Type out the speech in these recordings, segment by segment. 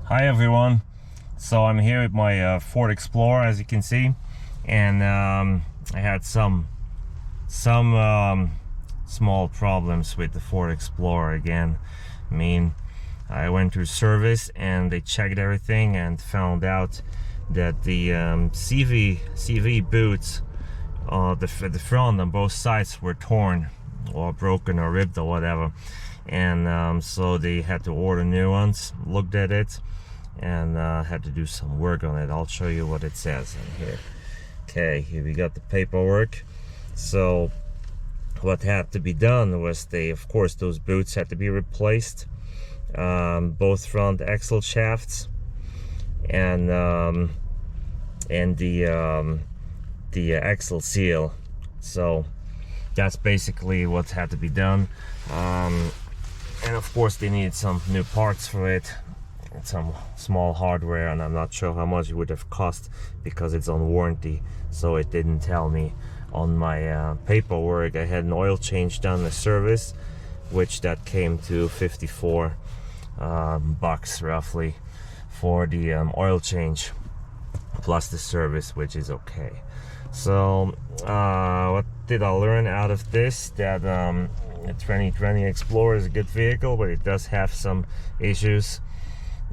Hi everyone. So I'm here with my Ford Explorer, as you can see, and I had some small problems with the Ford Explorer again. I went to service and they checked everything and found out that the CV boots, the front on both sides were torn or broken or ripped or whatever, and so they had to order new ones. Looked at it and had to do some work on it. I'll show you what it says in here. Okay, here we got the paperwork. So what had to be done was of course those boots had to be replaced, both front axle shafts and the axle seal. So that's basically what had to be done, and of course they needed some new parts for it, some small hardware, and I'm not sure how much it would have cost because it's on warranty, so it didn't tell me on my paperwork. I had an oil change done, a service, which that came to 54 bucks roughly for the oil change plus the service, which is okay. So what did I learn out of this? That the 2020 Explorer is a good vehicle, but it does have some issues.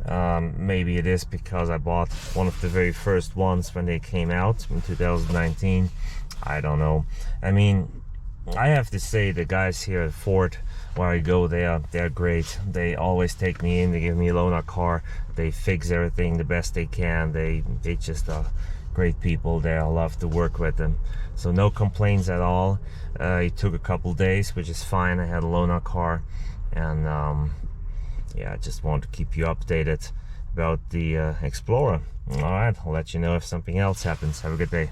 Maybe it is because I bought one of the very first ones when they came out in 2019. I don't know. I mean, I have to say the guys here at Ford, where I go, they're great. They always take me in, they give me a loaner car, they fix everything the best they can. They just are great people there. I love to work with them, so no complaints at all. It took a couple days, which is fine. I had a loaner car, and yeah, I just want to keep you updated about the Explorer. All right, I'll let you know if something else happens. Have a good day.